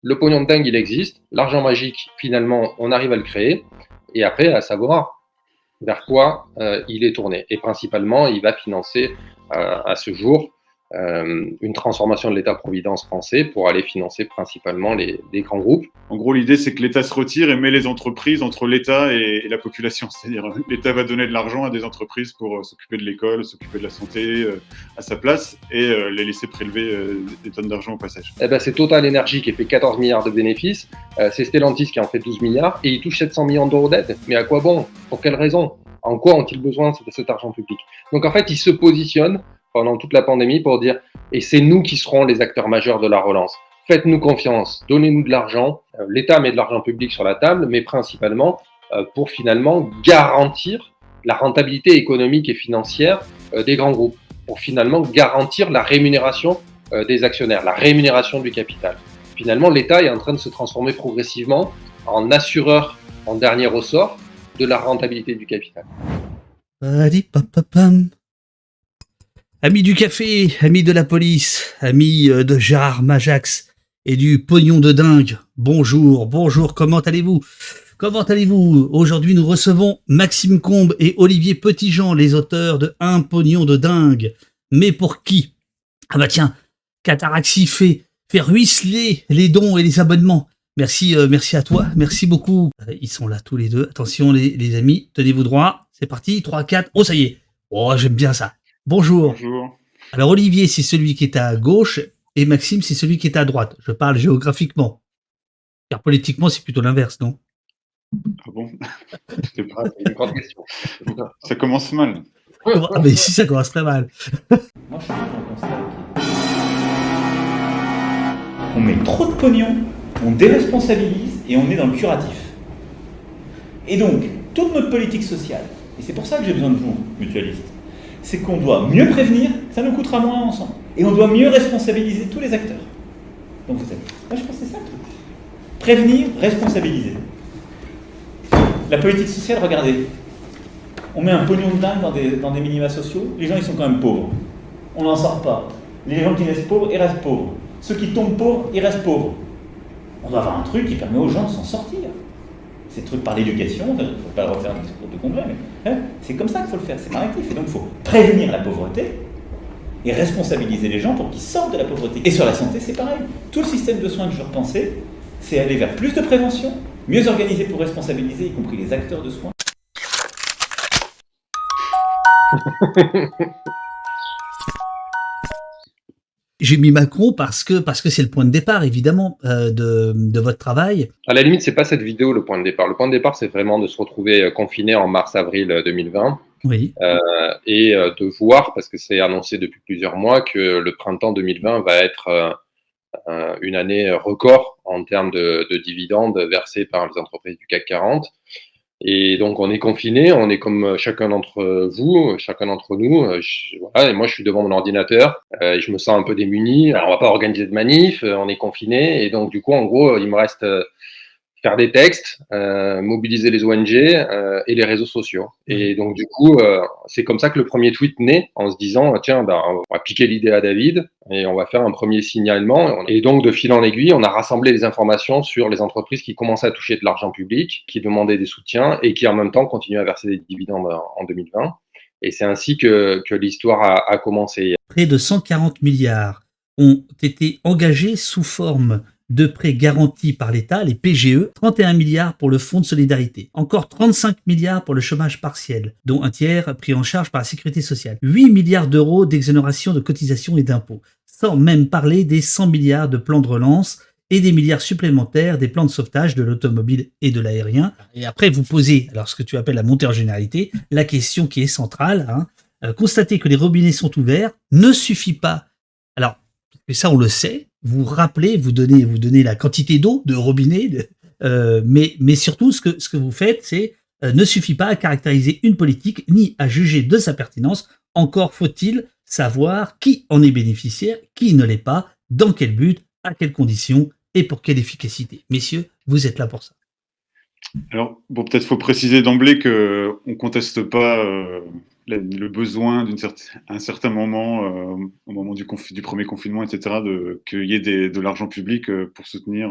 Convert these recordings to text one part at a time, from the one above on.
le pognon de dingue, il existe, l'argent magique, finalement, on arrive à le créer, et après, à savoir vers quoi il est tourné. Et principalement, il va financer à ce jour une transformation de l'État-providence français pour aller financer principalement les grands groupes. En gros, l'idée, c'est que l'État se retire et met les entreprises entre l'État et la population. C'est-à-dire, l'État va donner de l'argent à des entreprises pour s'occuper de l'école, s'occuper de la santé à sa place et les laisser prélever des tonnes d'argent au passage. Eh ben, c'est Total Energy qui fait 14 milliards de bénéfices, c'est Stellantis qui en fait 12 milliards et il touche 700 millions d'euros d'aide. Mais à quoi bon? Pour quelle raison? En quoi ont-ils besoin de cet argent public? Donc en fait, ils se positionnent pendant toute la pandémie pour dire « et c'est nous qui serons les acteurs majeurs de la relance ». Faites-nous confiance, donnez-nous de l'argent. L'État met de l'argent public sur la table, mais principalement pour finalement garantir la rentabilité économique et financière des grands groupes, pour finalement garantir la rémunération des actionnaires, la rémunération du capital. Finalement, l'État est en train de se transformer progressivement en assureur en dernier ressort de la rentabilité du capital. Amis du café, amis de la police, amis de Gérard Majax et du pognon de dingue, bonjour, comment allez-vous? Aujourd'hui, nous recevons Maxime Combe et Olivier Petitjean, les auteurs de Un pognon de dingue. Mais pour qui? Ah bah tiens, Cataraxi fait ruisseler les dons et les abonnements. Merci à toi, merci beaucoup. Ils sont là tous les deux. Attention les amis, tenez-vous droit. C'est parti, 3, 4. Oh ça y est. Oh j'aime bien ça. Bonjour. Bonjour. Alors Olivier, c'est celui qui est à gauche et Maxime, c'est celui qui est à droite. Je parle géographiquement. Car politiquement, c'est plutôt l'inverse, non? Ah bon? C'est une grande question. Ça commence mal. Ah mais si, ça commence très mal. Moi, je suis dans un constat qui est... On met trop de pognon, on déresponsabilise et on est dans le curatif. Et donc, toute notre politique sociale, et c'est pour ça que j'ai besoin de vous, mutualistes, c'est qu'on doit mieux prévenir, ça nous coûtera moins ensemble. Et on doit mieux responsabiliser tous les acteurs. Donc vous êtes... Moi, je pense que c'est ça le truc. Prévenir, responsabiliser. La politique sociale, regardez. On met un pognon de dingue dans des minima sociaux, les gens ils sont quand même pauvres. On n'en sort pas. Les gens qui restent pauvres, ils restent pauvres. Ceux qui tombent pauvres, ils restent pauvres. On doit avoir un truc qui permet aux gens de s'en sortir. C'est le truc par l'éducation, il ne faut pas refaire un discours de congrès, mais c'est comme ça qu'il faut le faire, c'est narratif. Et donc il faut prévenir la pauvreté et responsabiliser les gens pour qu'ils sortent de la pauvreté. Et sur la santé, c'est pareil. Tout le système de soins que je repensais, c'est aller vers plus de prévention, mieux organisé pour responsabiliser, y compris les acteurs de soins. J'ai mis Macron parce que c'est le point de départ, évidemment, de votre travail. À la limite, c'est pas cette vidéo le point de départ. Le point de départ, c'est vraiment de se retrouver confiné en mars-avril 2020 Oui. et de voir, parce que c'est annoncé depuis plusieurs mois, que le printemps 2020 va être une année record en termes de dividendes versés par les entreprises du CAC 40. Et donc, on est confiné, on est comme chacun d'entre vous, chacun d'entre nous. Voilà, et moi, je suis devant mon ordinateur et je me sens un peu démuni. Alors, on va pas organiser de manif, on est confiné. Et donc, du coup, en gros, il me reste faire des textes, mobiliser les ONG et les réseaux sociaux. Et donc, du coup, c'est comme ça que le premier tweet naît, en se disant, tiens, bah, on va piquer l'idée à David et on va faire un premier signalement. Et donc, de fil en aiguille, on a rassemblé les informations sur les entreprises qui commençaient à toucher de l'argent public, qui demandaient des soutiens et qui, en même temps, continuaient à verser des dividendes en 2020. Et c'est ainsi que l'histoire a commencé. Près de 140 milliards ont été engagés sous forme de prêts garantis par l'État, les PGE, 31 milliards pour le Fonds de solidarité, encore 35 milliards pour le chômage partiel, dont un tiers pris en charge par la Sécurité sociale, 8 milliards d'euros d'exonération de cotisations et d'impôts, sans même parler des 100 milliards de plans de relance et des milliards supplémentaires des plans de sauvetage de l'automobile et de l'aérien. Et après, vous posez, alors ce que tu appelles la montée en généralité, la question qui est centrale, constater que les robinets sont ouverts ne suffit pas. Alors, et ça on le sait, vous rappelez, vous donnez la quantité d'eau de robinet, mais surtout ce que vous faites, c'est ne suffit pas à caractériser une politique ni à juger de sa pertinence. Encore faut-il savoir qui en est bénéficiaire, qui ne l'est pas, dans quel but, à quelles conditions et pour quelle efficacité. Messieurs, vous êtes là pour ça. Alors, bon, peut-être faut préciser d'emblée qu'on ne conteste pas le besoin à un certain moment, au moment du premier confinement, etc., qu'il y ait de l'argent public pour soutenir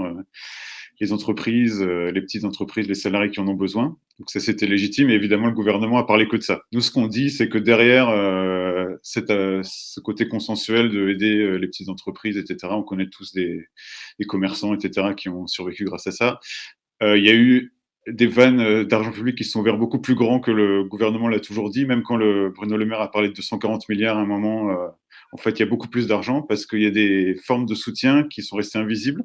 les entreprises, les petites entreprises, les salariés qui en ont besoin. Donc ça, c'était légitime. Et évidemment, le gouvernement a parlé que de ça. Nous, ce qu'on dit, c'est que derrière ce côté consensuel de aider les petites entreprises, etc., on connaît tous des commerçants, etc., qui ont survécu grâce à ça. Il y a eu des vannes d'argent public qui sont vers beaucoup plus grands que le gouvernement l'a toujours dit, même quand Bruno Le Maire a parlé de 240 milliards à un moment. En fait, il y a beaucoup plus d'argent parce qu'il y a des formes de soutien qui sont restées invisibles.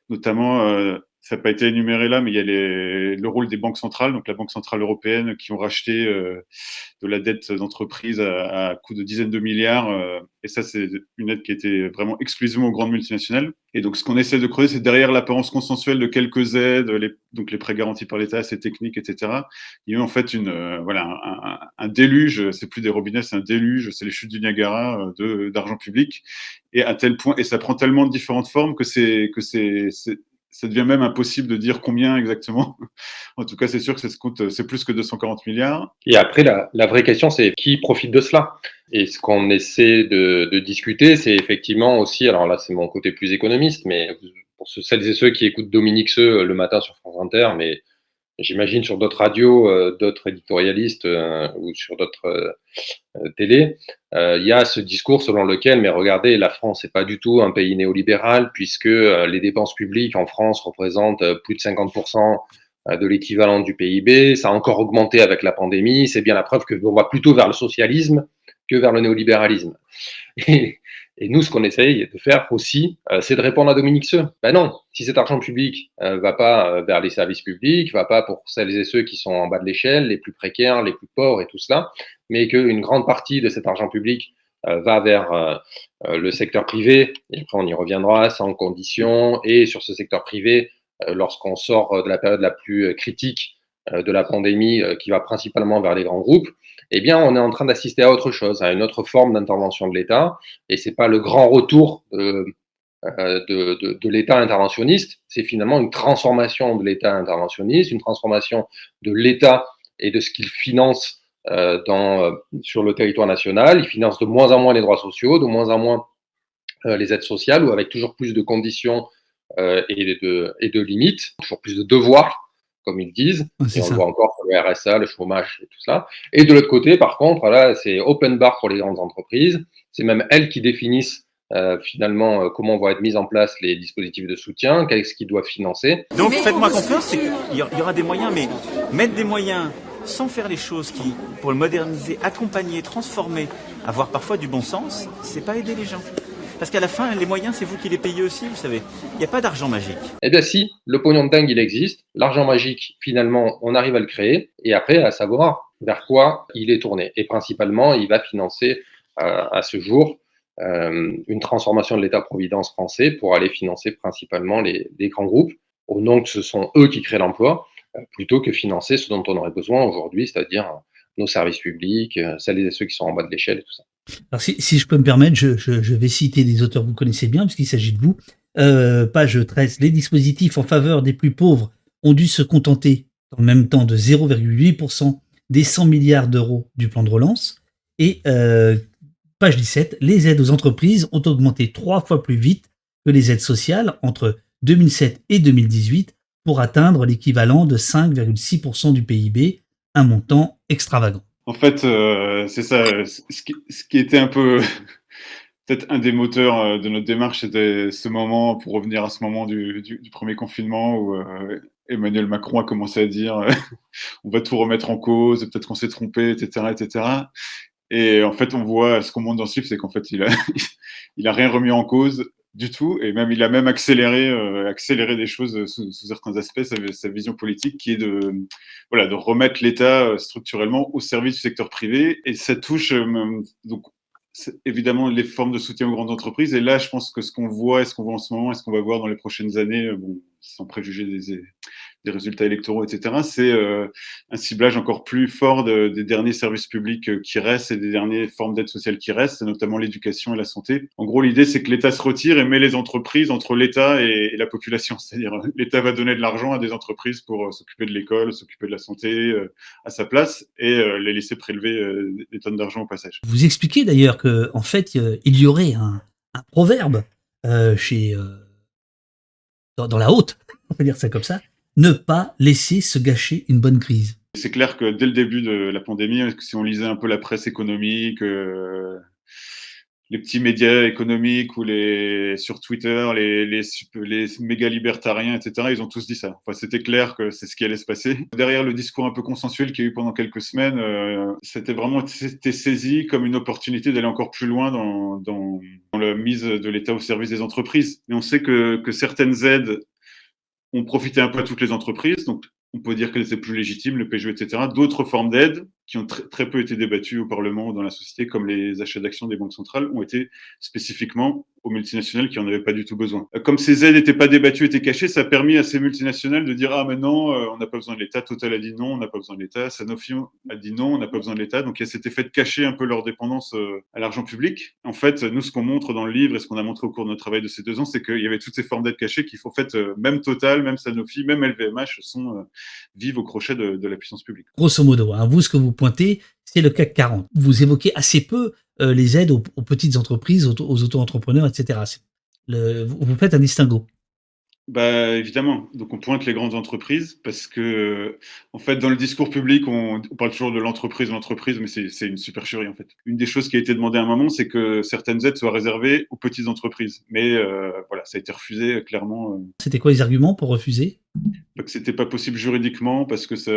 Notamment, ça n'a pas été énuméré là, mais il y a le rôle des banques centrales, donc la Banque centrale européenne, qui ont racheté de la dette d'entreprise à coût de dizaines de milliards. Et ça, c'est une aide qui était vraiment exclusivement aux grandes multinationales. Et donc, ce qu'on essaie de creuser, c'est derrière l'apparence consensuelle de quelques aides, donc les prêts garantis par l'État, assez techniques, etc. Il y a eu en fait un déluge, c'est plus des robinets, c'est un déluge, c'est les chutes du Niagara d'argent public. Et à tel point, et ça prend tellement de différentes formes que ça devient même impossible de dire combien exactement. En tout cas, c'est sûr que c'est plus que 240 milliards. Et après, la vraie question, c'est qui profite de cela? Et ce qu'on essaie de discuter, c'est effectivement aussi, alors là, c'est mon côté plus économiste, mais pour celles et ceux qui écoutent Dominique Seux le matin sur France Inter, mais j'imagine sur d'autres radios, d'autres éditorialistes ou sur d'autres télé, il y a ce discours selon lequel, mais regardez, la France n'est pas du tout un pays néolibéral puisque les dépenses publiques en France représentent plus de 50% de l'équivalent du PIB. Ça a encore augmenté avec la pandémie. C'est bien la preuve qu'on va plutôt vers le socialisme que vers le néolibéralisme. Et nous, ce qu'on essaye de faire aussi, c'est de répondre à Dominique Seux. Ben non, si cet argent public va pas vers les services publics, va pas pour celles et ceux qui sont en bas de l'échelle, les plus précaires, les plus pauvres et tout cela, mais qu'une grande partie de cet argent public va vers le secteur privé, et après on y reviendra, sans condition, et sur ce secteur privé, lorsqu'on sort de la période la plus critique de la pandémie, qui va principalement vers les grands groupes, eh bien, on est en train d'assister à autre chose, à une autre forme d'intervention de l'État, et c'est pas le grand retour de l'État interventionniste, c'est finalement une transformation de l'État interventionniste, une transformation de l'État et de ce qu'il finance sur le territoire national. Il finance de moins en moins les droits sociaux, de moins en moins les aides sociales, ou avec toujours plus de conditions et de limites, toujours plus de devoirs, comme ils disent, et on le voit encore sur le RSA, le chômage et tout ça. Et de l'autre côté, par contre, là, c'est open bar pour les grandes entreprises. C'est même elles qui définissent finalement comment vont être mis en place les dispositifs de soutien, qu'est-ce qu'ils doivent financer. Donc faites-moi confiance, c'est qu'il y aura des moyens, mais mettre des moyens sans faire les choses pour le moderniser, accompagner, transformer, avoir parfois du bon sens, c'est pas aider les gens. Parce qu'à la fin, les moyens, c'est vous qui les payez aussi, vous savez. Il n'y a pas d'argent magique. Eh bien si, le pognon de dingue, il existe. L'argent magique, finalement, on arrive à le créer. Et après, à savoir vers quoi il est tourné. Et principalement, il va financer à ce jour une transformation de l'État-providence français pour aller financer principalement les grands groupes, au nom que ce sont eux qui créent l'emploi, plutôt que financer ce dont on aurait besoin aujourd'hui, c'est-à-dire nos services publics, celles et ceux qui sont en bas de l'échelle et tout ça. Alors si je peux me permettre, je vais citer des auteurs que vous connaissez bien, puisqu'il s'agit de vous. Page 13, les dispositifs en faveur des plus pauvres ont dû se contenter dans le même temps de 0,8% des 100 milliards d'euros du plan de relance. Et page 17, les aides aux entreprises ont augmenté 3 fois plus vite que les aides sociales entre 2007 et 2018 pour atteindre l'équivalent de 5,6% du PIB, un montant extravagant. En fait, c'est ça. Ce qui était un peu peut-être un des moteurs de notre démarche, c'était ce moment, pour revenir à ce moment du premier confinement où Emmanuel Macron a commencé à dire on va tout remettre en cause, peut-être qu'on s'est trompé, etc., etc. Et en fait, on voit ce qu'on montre dans ce livre, c'est qu'en fait, il a rien remis en cause du tout, et même il a même accéléré des choses sous certains aspects, sa vision politique, qui est de remettre l'État structurellement au service du secteur privé, et ça touche donc évidemment les formes de soutien aux grandes entreprises. Et là, je pense que ce qu'on voit en ce moment, et ce qu'on va voir dans les prochaines années, sans préjuger des résultats électoraux, etc., c'est un ciblage encore plus fort des derniers services publics qui restent et des dernières formes d'aide sociale qui restent, notamment l'éducation et la santé. En gros, l'idée, c'est que l'État se retire et met les entreprises entre l'État et la population. C'est-à-dire, l'État va donner de l'argent à des entreprises pour s'occuper de l'école, s'occuper de la santé à sa place et les laisser prélever des tonnes d'argent au passage. Vous expliquez d'ailleurs que en fait, il y aurait un proverbe chez dans la haute, on peut dire ça comme ça, ne pas laisser se gâcher une bonne crise. C'est clair que dès le début de la pandémie, si on lisait un peu la presse économique, les petits médias économiques ou sur Twitter, les méga libertariens, etc., ils ont tous dit ça. Enfin, c'était clair que c'est ce qui allait se passer. Derrière le discours un peu consensuel qu'il y a eu pendant quelques semaines, c'était saisi comme une opportunité d'aller encore plus loin dans la mise de l'État au service des entreprises. Et on sait que certaines aides ont profité un peu à toutes les entreprises, donc on peut dire qu'elles étaient plus légitimes, le PGE, etc. D'autres formes d'aide qui ont très peu été débattues au Parlement ou dans la société, comme les achats d'actions des banques centrales, ont été spécifiquement aux multinationales qui n'en avaient pas du tout besoin. Comme ces aides n'étaient pas débattues, étaient cachées, ça a permis à ces multinationales de dire « Ah, maintenant, on n'a pas besoin de l'État. Total a dit non, on n'a pas besoin de l'État. Sanofi a dit non, on n'a pas besoin de l'État. » Donc, il y a cet effet de cacher un peu leur dépendance à l'argent public. En fait, nous, ce qu'on montre dans le livre et ce qu'on a montré au cours de notre travail de ces 2 ans, c'est qu'il y avait toutes ces formes d'aides cachées qui, en fait, même Total, même Sanofi, même LVMH vivent au crochet de la puissance publique. Grosso modo, hein, vous, ce que vous pointez, c'est le CAC 40. Vous évoquez assez peu les aides aux petites entreprises, aux auto-entrepreneurs, etc. Vous faites un distinguo. Bah, évidemment. Donc, on pointe les grandes entreprises parce que, en fait, dans le discours public, on parle toujours de l'entreprise, mais c'est une supercherie, en fait. Une des choses qui a été demandée à un moment, c'est que certaines aides soient réservées aux petites entreprises. Mais voilà, ça a été refusé clairement. C'était quoi les arguments pour refuser? Que c'était pas possible juridiquement parce que ça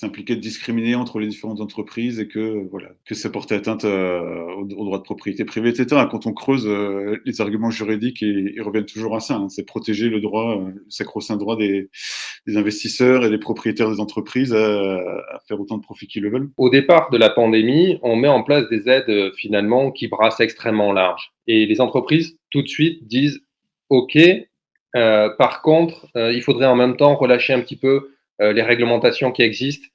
impliquait de discriminer entre les différentes entreprises et que ça portait atteinte aux droits de propriété privée, etc. Quand on creuse les arguments juridiques, ils reviennent toujours à ça. Hein. C'est protéger le droit, le sacro-saint droit des investisseurs et des propriétaires des entreprises à faire autant de profits qu'ils le veulent. Au départ de la pandémie, on met en place des aides finalement qui brassent extrêmement large. Et les entreprises, tout de suite, disent « OK, par contre, il faudrait en même temps relâcher un petit peu les réglementations qui existent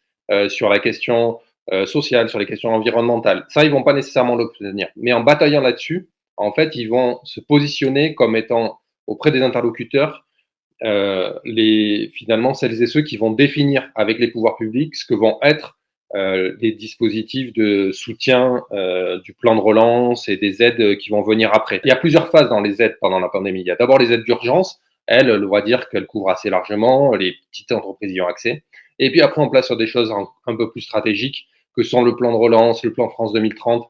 sur la question sociale, sur les questions environnementales. » Ça, ils vont pas nécessairement l'obtenir. Mais en bataillant là-dessus, en fait, ils vont se positionner comme étant auprès des interlocuteurs finalement celles et ceux qui vont définir avec les pouvoirs publics ce que vont être les dispositifs de soutien du plan de relance et des aides qui vont venir après. Il y a plusieurs phases dans les aides pendant la pandémie. Il y a d'abord les aides d'urgence. Elles, on va dire qu'elles couvrent assez largement, les petites entreprises y ont accès. Et puis après, on place sur des choses un peu plus stratégiques, que sont le plan de relance, le plan France 2030,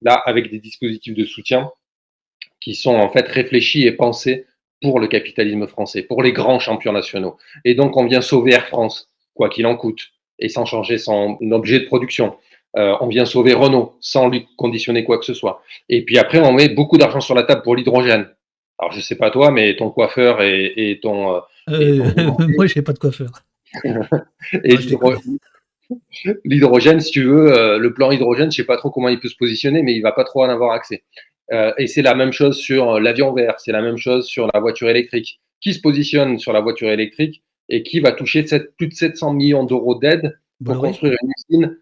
là, avec des dispositifs de soutien qui sont en fait réfléchis et pensés pour le capitalisme français, pour les grands champions nationaux. Et donc, on vient sauver Air France, quoi qu'il en coûte, et sans changer son objet de production. On vient sauver Renault, sans lui conditionner quoi que ce soit. Et puis après, on met beaucoup d'argent sur la table pour l'hydrogène. Alors, je sais pas toi, mais ton coiffeur et ton... Moi, je n'ai pas de coiffeur. Et l'hydrogène, si tu veux, le plan hydrogène, je sais pas trop comment il peut se positionner, mais il va pas trop en avoir accès. Et c'est la même chose sur l'avion vert, c'est la même chose sur la voiture électrique. Qui se positionne sur la voiture électrique et qui va toucher plus de 700 millions d'euros d'aide pour construire une usine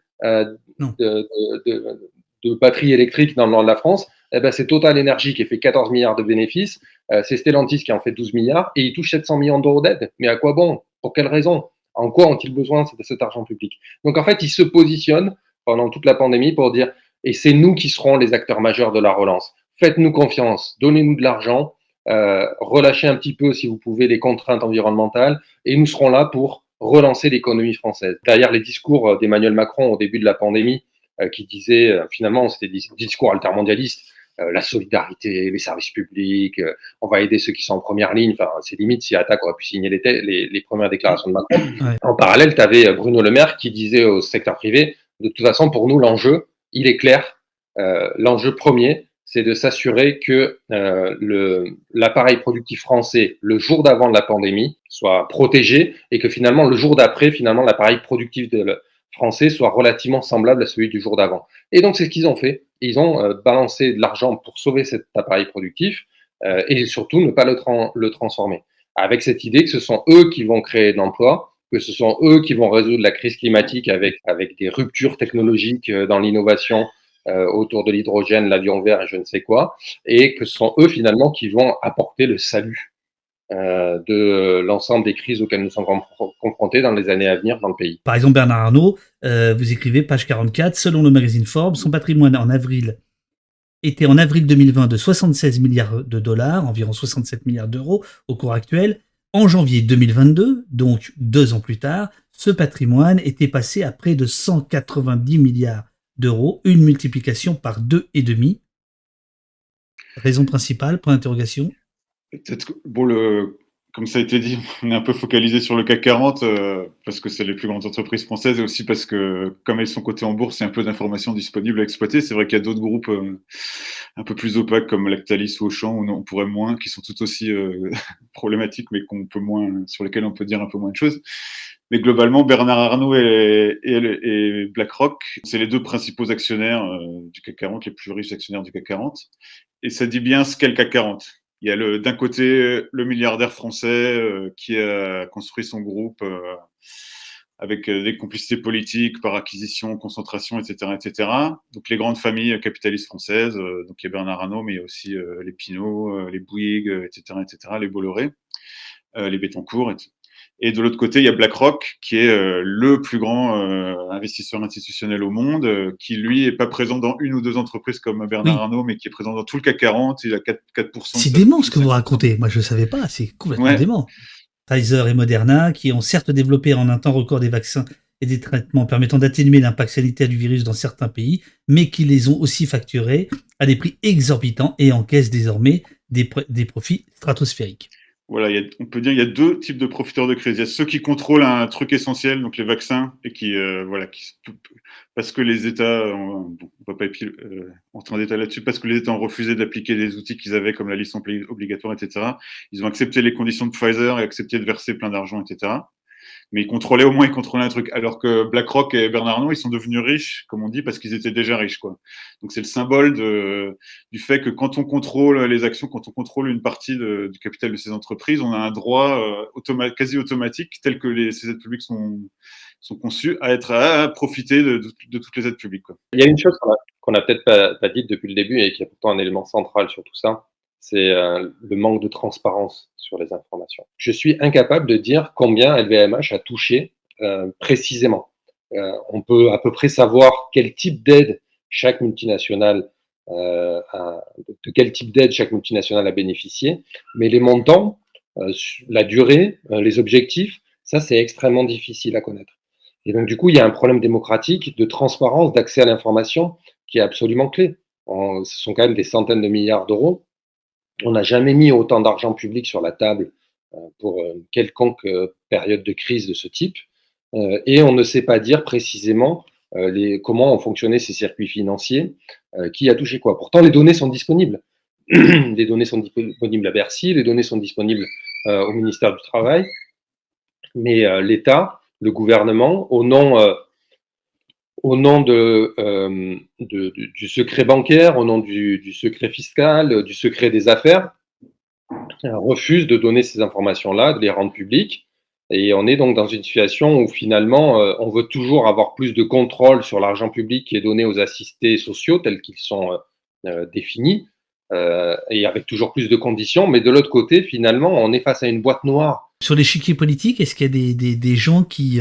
de batteries électriques dans le nord de la France? Eh ben, c'est Total Energy qui fait 14 milliards de bénéfices, c'est Stellantis qui en fait 12 milliards et ils touchent 700 millions d'euros d'aide. Mais à quoi bon? Pour quelle raison? En quoi ont-ils besoin de cet argent public? Donc en fait, ils se positionnent pendant toute la pandémie pour dire et c'est nous qui serons les acteurs majeurs de la relance. Faites-nous confiance, donnez-nous de l'argent, relâchez un petit peu, si vous pouvez, les contraintes environnementales et nous serons là pour relancer l'économie française. Derrière les discours d'Emmanuel Macron au début de la pandémie, qui disait, finalement, c'était des discours altermondialistes, la solidarité, les services publics, on va aider ceux qui sont en première ligne. Enfin, c'est limite si Attaque aurait pu signer les premières déclarations de Macron. Ouais. En parallèle, tu avais Bruno Le Maire qui disait au secteur privé, de toute façon, pour nous, l'enjeu, il est clair. L'enjeu premier, c'est de s'assurer que l'appareil productif français, le jour d'avant de la pandémie, soit protégé et que finalement, le jour d'après, finalement, l'appareil productif français soit relativement semblable à celui du jour d'avant. Et donc, c'est ce qu'ils ont fait. Ils ont balancé de l'argent pour sauver cet appareil productif et surtout ne pas le transformer. avec cette idée que ce sont eux qui vont créer de l'emploi, que ce sont eux qui vont résoudre la crise climatique avec des ruptures technologiques dans l'innovation autour de l'hydrogène, l'avion vert et je ne sais quoi, et que ce sont eux finalement qui vont apporter le salut de l'ensemble des crises auxquelles nous sommes confrontés dans les années à venir dans le pays. Par exemple, Bernard Arnault, vous écrivez, page 44, selon le magazine Forbes, son patrimoine était en avril 2020 de 76 milliards de dollars, environ 67 milliards d'euros au cours actuel. En janvier 2022, donc 2 ans plus tard, ce patrimoine était passé à près de 190 milliards d'euros, une multiplication par 2,5. Raison principale, point d'interrogation. Peut-être que, comme ça a été dit, on est un peu focalisé sur le CAC 40 parce que c'est les plus grandes entreprises françaises et aussi parce que, comme elles sont cotées en bourse, il y a un peu d'informations disponibles à exploiter. C'est vrai qu'il y a d'autres groupes un peu plus opaques comme Lactalis ou Auchan, où on pourrait moins, qui sont tout aussi problématiques, mais sur lesquels on peut dire un peu moins de choses. Mais globalement, Bernard Arnault et BlackRock, c'est les 2 principaux actionnaires du CAC 40, les plus riches actionnaires du CAC 40. Et ça dit bien ce qu'est le CAC 40. Il y a d'un côté le milliardaire français qui a construit son groupe avec des complicités politiques par acquisition, concentration, etc., etc. Donc les grandes familles capitalistes françaises, donc il y a Bernard Arnault, mais il y a aussi les Pinault, les Bouygues, etc., etc., les Bolloré, les Bettencourt, etc. Et de l'autre côté, il y a BlackRock, qui est le plus grand investisseur institutionnel au monde, qui, lui, est pas présent dans une ou 2 entreprises comme Bernard Arnault, mais qui est présent dans tout le CAC 40. Il a 4%. C'est dément ce que vous racontez. Moi, je ne savais pas. C'est complètement dément. Pfizer et Moderna, qui ont certes développé en un temps record des vaccins et des traitements permettant d'atténuer l'impact sanitaire du virus dans certains pays, mais qui les ont aussi facturés à des prix exorbitants et encaissent désormais des profits stratosphériques. Voilà, on peut dire qu'il y a 2 types de profiteurs de crise. Il y a ceux qui contrôlent un truc essentiel, donc les vaccins, et qui parce que les États, on va pas entrer en détail là-dessus, parce que les États ont refusé d'appliquer des outils qu'ils avaient comme la liste obligatoire, etc. Ils ont accepté les conditions de Pfizer et accepté de verser plein d'argent, etc. Mais ils contrôlaient un truc. Alors que BlackRock et Bernard Arnault, ils sont devenus riches, comme on dit, parce qu'ils étaient déjà riches, quoi. Donc c'est le symbole du fait que quand on contrôle les actions, quand on contrôle une partie du capital de ces entreprises, on a un droit quasi automatique, tel que ces aides publiques sont conçues, à profiter de toutes les aides publiques, quoi. Il y a une chose qu'on a peut-être pas dite depuis le début et qui est pourtant un élément central sur tout ça, c'est le manque de transparence sur les informations. Je suis incapable de dire combien LVMH a touché précisément. On peut à peu près savoir quel type d'aide chaque multinationale de quel type d'aide chaque multinationale a bénéficié, mais les montants, la durée, les objectifs, ça c'est extrêmement difficile à connaître. Et donc du coup, il y a un problème démocratique de transparence, d'accès à l'information qui est absolument clé. Ce sont quand même des centaines de milliards d'euros. On n'a jamais mis autant d'argent public sur la table pour une quelconque période de crise de ce type. Et on ne sait pas dire précisément comment ont fonctionné ces circuits financiers, qui a touché quoi. Pourtant, les données sont disponibles. Les données sont disponibles à Bercy, les données sont disponibles au ministère du Travail. Mais l'État, le gouvernement, au nom du secret bancaire, au nom du secret fiscal, du secret des affaires, refuse de donner ces informations-là, de les rendre publiques. Et on est donc dans une situation où finalement, on veut toujours avoir plus de contrôle sur l'argent public qui est donné aux assistés sociaux tels qu'ils sont définis, et avec toujours plus de conditions. Mais de l'autre côté, finalement, on est face à une boîte noire. Sur l'échiquier politique, est-ce qu'il y a des gens qui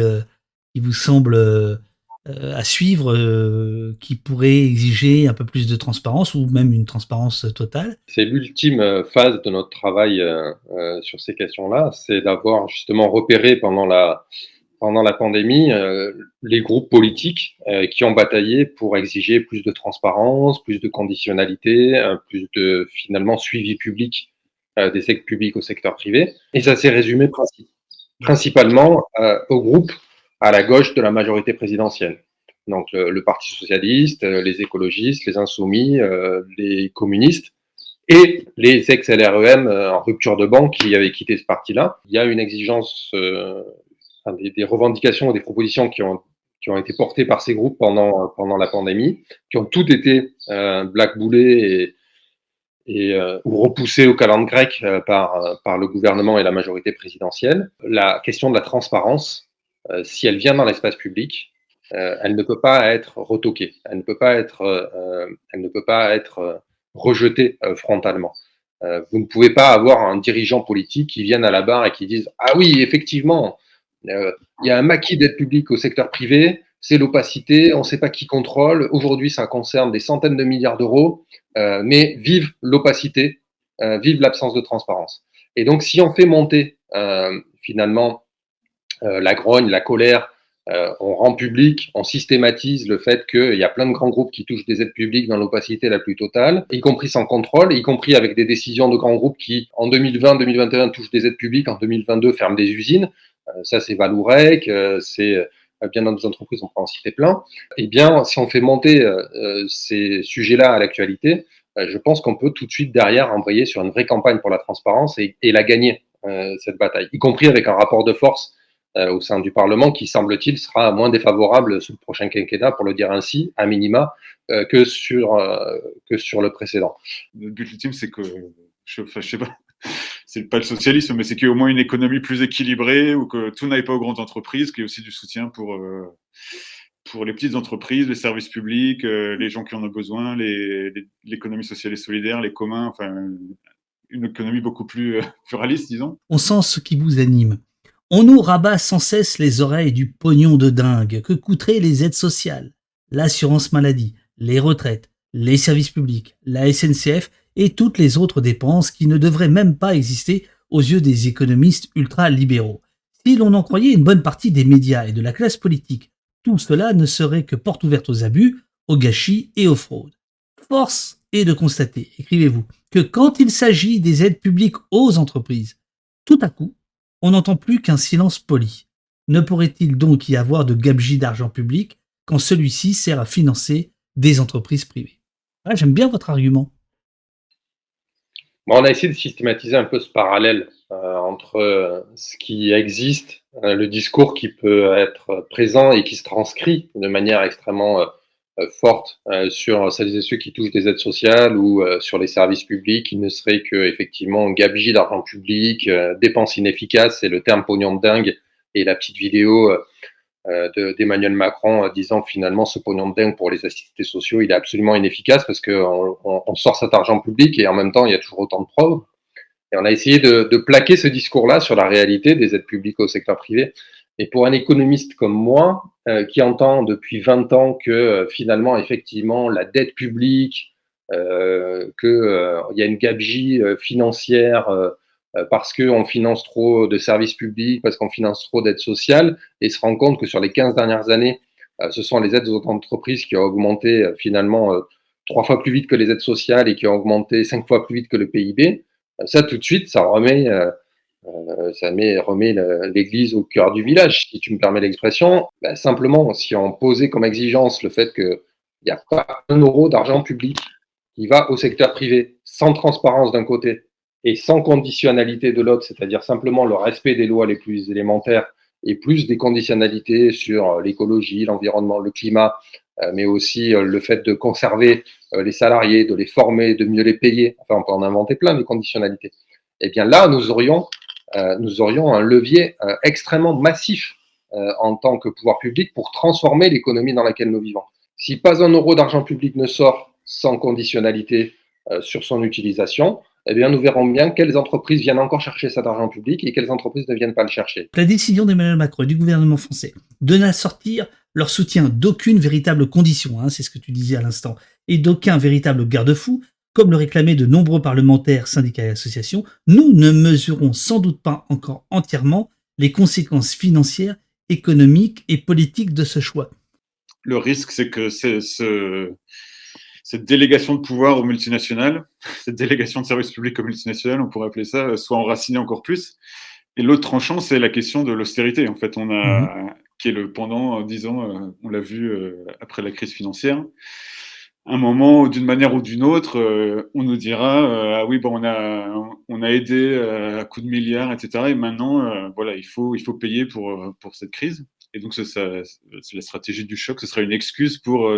vous semblent à suivre, qui pourraient exiger un peu plus de transparence ou même une transparence totale? C'est l'ultime phase de notre travail sur ces questions-là, c'est d'avoir justement repéré pendant la pandémie les groupes politiques qui ont bataillé pour exiger plus de transparence, plus de conditionnalité, plus de finalement suivi public des aides publiques au secteur privé. Et ça s'est résumé principalement au groupe à la gauche de la majorité présidentielle. Donc le Parti socialiste, les écologistes, les insoumis, les communistes et les ex-LREM en rupture de banc qui avaient quitté ce parti-là. Il y a une exigence, des revendications et des propositions qui ont été portées par ces groupes pendant la pandémie, qui ont toutes été blackboulées ou repoussée au calendrier grec par le gouvernement et la majorité présidentielle. La question de la transparence, si elle vient dans l'espace public, elle ne peut pas être retoquée, elle ne peut pas être rejetée frontalement. Vous ne pouvez pas avoir un dirigeant politique qui vienne à la barre et qui dise « Ah oui, effectivement, il y a un maquis d'aide publique au secteur privé, c'est l'opacité, on ne sait pas qui contrôle, aujourd'hui ça concerne des centaines de milliards d'euros, mais vive l'opacité, vive l'absence de transparence. » Et donc si on fait monter finalement la grogne, la colère, on rend public, on systématise le fait qu'il y a plein de grands groupes qui touchent des aides publiques dans l'opacité la plus totale, y compris sans contrôle, y compris avec des décisions de grands groupes qui, en 2020-2021, touchent des aides publiques, en 2022, ferment des usines. Ça, c'est Valourec, c'est bien dans des entreprises, on peut en citer plein. Eh bien, si on fait monter ces sujets-là à l'actualité, je pense qu'on peut tout de suite derrière embrayer sur une vraie campagne pour la transparence et la gagner, cette bataille, y compris avec un rapport de force au sein du Parlement qui, semble-t-il, sera moins défavorable sous le prochain quinquennat, pour le dire ainsi, à minima, que sur le précédent. Le but ultime, c'est que, je sais pas, c'est pas le socialisme, mais c'est qu'il y ait au moins une économie plus équilibrée, ou que tout n'aille pas aux grandes entreprises, qu'il y ait aussi du soutien pour les petites entreprises, les services publics, les gens qui en ont besoin, l'économie sociale et solidaire, les communs, enfin, une économie beaucoup plus pluraliste, disons. On sent ce qui vous anime. On nous rabat sans cesse les oreilles du pognon de dingue que coûteraient les aides sociales, l'assurance maladie, les retraites, les services publics, la SNCF et toutes les autres dépenses qui ne devraient même pas exister aux yeux des économistes ultra-libéraux. Si l'on en croyait une bonne partie des médias et de la classe politique, tout cela ne serait que porte ouverte aux abus, aux gâchis et aux fraudes. Force est de constater, écrivez-vous, que quand il s'agit des aides publiques aux entreprises, tout à coup, on n'entend plus qu'un silence poli. Ne pourrait-il donc y avoir de gabegie d'argent public quand celui-ci sert à financer des entreprises privées? Ah, j'aime bien votre argument. Bon, on a essayé de systématiser un peu ce parallèle entre ce qui existe, le discours qui peut être présent et qui se transcrit de manière extrêmement forte sur celles et ceux qui touchent des aides sociales ou sur les services publics, qui ne serait que effectivement gabegie d'argent public, dépenses inefficaces, c'est le terme pognon de dingue, et la petite vidéo d'Emmanuel Macron disant que finalement ce pognon de dingue pour les assistés sociaux, il est absolument inefficace parce qu'on sort cet argent public et en même temps il y a toujours autant de preuves. Et on a essayé de plaquer ce discours-là sur la réalité des aides publiques au secteur privé. Et pour un économiste comme moi, qui entend depuis 20 ans que finalement, effectivement, la dette publique, qu'il y a une gabegie financière parce qu'on finance trop de services publics, parce qu'on finance trop d'aides sociales, et se rend compte que sur les 15 dernières années, ce sont les aides aux entreprises qui ont augmenté finalement 3 fois plus vite que les aides sociales et qui ont augmenté 5 fois plus vite que le PIB. Ça, tout de suite, ça remet l'église au cœur du village, si tu me permets l'expression. Ben, simplement, si on posait comme exigence le fait qu'il n'y a pas un euro d'argent public qui va au secteur privé, sans transparence d'un côté et sans conditionnalité de l'autre, c'est-à-dire simplement le respect des lois les plus élémentaires et plus des conditionnalités sur l'écologie, l'environnement, le climat, mais aussi le fait de conserver les salariés, de les former, de mieux les payer. Enfin, on peut en inventer plein de conditionnalités. Eh bien là, nous aurions un levier extrêmement massif en tant que pouvoir public pour transformer l'économie dans laquelle nous vivons. Si pas un euro d'argent public ne sort sans conditionnalité sur son utilisation, eh bien, nous verrons bien quelles entreprises viennent encore chercher cet argent public et quelles entreprises ne viennent pas le chercher. La décision d'Emmanuel Macron et du gouvernement français de n'assortir leur soutien d'aucune véritable condition, c'est ce que tu disais à l'instant, et d'aucun véritable garde-fou, comme le réclamaient de nombreux parlementaires, syndicats et associations, nous ne mesurons sans doute pas encore entièrement les conséquences financières, économiques et politiques de ce choix. Le risque, c'est que cette délégation de pouvoir aux multinationales, cette délégation de services publics aux multinationales, on pourrait appeler ça, soit enracinée encore plus. Et l'autre tranchant, c'est la question de l'austérité. En fait, qui est le pendant, disons, on l'a vu après la crise financière. Un moment, d'une manière ou d'une autre, on nous dira ah oui, bon, on a aidé à coups de milliards, etc. Et maintenant, voilà, il faut payer pour cette crise. Et donc, c'est la stratégie du choc. Ce sera une excuse pour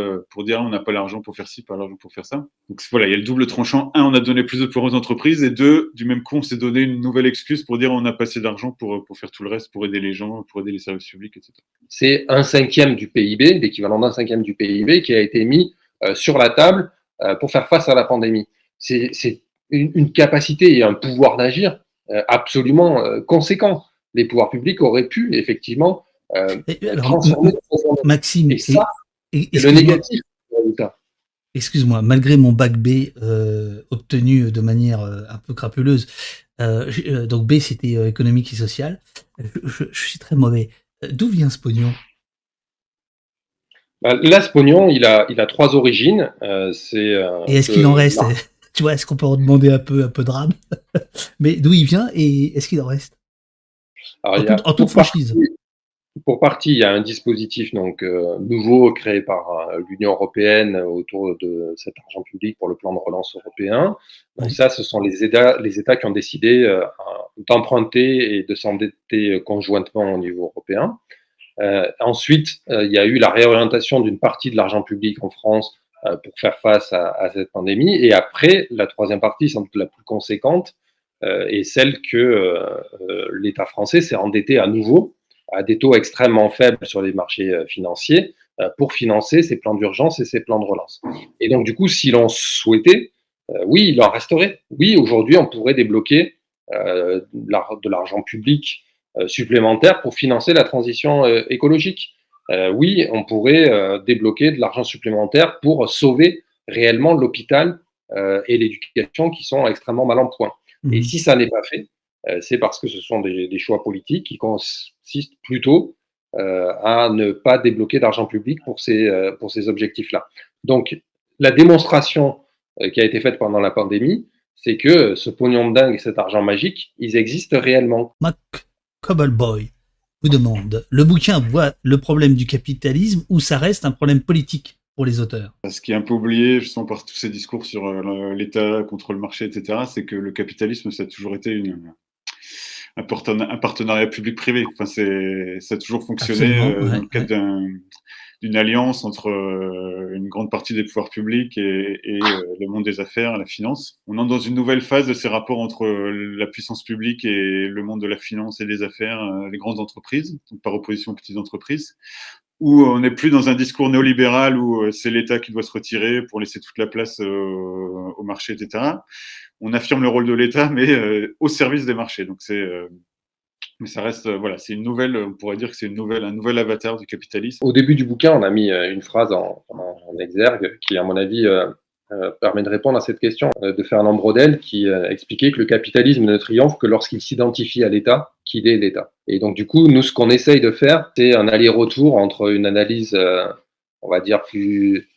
dire on n'a pas l'argent pour faire ci, pas l'argent pour faire ça. Donc voilà, il y a le double tranchant. Un, on a donné plus de pouvoir aux entreprises. Et deux, du même coup, on s'est donné une nouvelle excuse pour dire on n'a pas assez d'argent pour faire tout le reste, pour aider les gens, pour aider les services publics, etc. C'est 1/5 du PIB, l'équivalent d'1/5 du PIB qui a été mis sur la table pour faire face à la pandémie. C'est une capacité et un pouvoir d'agir absolument conséquent. Les pouvoirs publics auraient pu effectivement transformer Maxime, et ça, c'est le excuse-moi, négatif du résultat. excuse-moi, malgré mon bac B obtenu de manière un peu crapuleuse, donc B c'était économique et social, je suis très mauvais. D'où vient ce pognon? Là, ce pognon, il a 3 origines. Et est-ce qu'il en reste? Tu vois, est-ce qu'on peut en demander un peu de rame? Mais d'où il vient et est-ce qu'il en reste? Alors, En toute franchise. Pour partie, il y a un dispositif donc nouveau créé par l'Union européenne autour de cet argent public pour le plan de relance européen. Donc Oui. ça, ce sont les États qui ont décidé d'emprunter et de s'endetter conjointement au niveau européen. Ensuite, il y a eu la réorientation d'une partie de l'argent public en France pour faire face à cette pandémie. Et après, la troisième partie, sans doute la plus conséquente, est celle que l'État français s'est endetté à nouveau à des taux extrêmement faibles sur les marchés financiers pour financer ses plans d'urgence et ses plans de relance. Et donc, du coup, si l'on souhaitait, oui, il en resterait. Oui, aujourd'hui, on pourrait débloquer de l'argent public supplémentaire pour financer la transition écologique. Oui, on pourrait débloquer de l'argent supplémentaire pour sauver réellement l'hôpital et l'éducation qui sont extrêmement mal en point. Et si ça n'est pas fait, c'est parce que ce sont des choix politiques qui consistent plutôt à ne pas débloquer d'argent public pour ces objectifs-là. Donc, la démonstration qui a été faite pendant la pandémie, c'est que ce pognon de dingue et cet argent magique, ils existent réellement. Mac Cobbleboy vous demande, le bouquin voit le problème du capitalisme ou ça reste un problème politique pour les auteurs? Ce qui est un peu oublié, justement, par tous ces discours sur l'État contre le marché, etc., c'est que le capitalisme, ça a toujours été un partenariat public-privé. Enfin, ça a toujours fonctionné dans le cadre d'une alliance entre une grande partie des pouvoirs publics et le monde des affaires, la finance. On entre dans une nouvelle phase de ces rapports entre la puissance publique et le monde de la finance et des affaires, les grandes entreprises, donc par opposition aux petites entreprises, où on n'est plus dans un discours néolibéral où c'est l'État qui doit se retirer pour laisser toute la place au marché, etc. On affirme le rôle de l'État, mais au service des marchés. Donc mais ça reste, voilà, c'est une nouvelle, on pourrait dire que c'est un nouvel avatar du capitalisme. Au début du bouquin, on a mis une phrase en exergue qui, à mon avis, permet de répondre à cette question de Fernand Braudel qui expliquait que le capitalisme ne triomphe que lorsqu'il s'identifie à l'État, qu'il est l'État. Et donc, du coup, nous, ce qu'on essaye de faire, c'est un aller-retour entre une analyse, on va dire, plus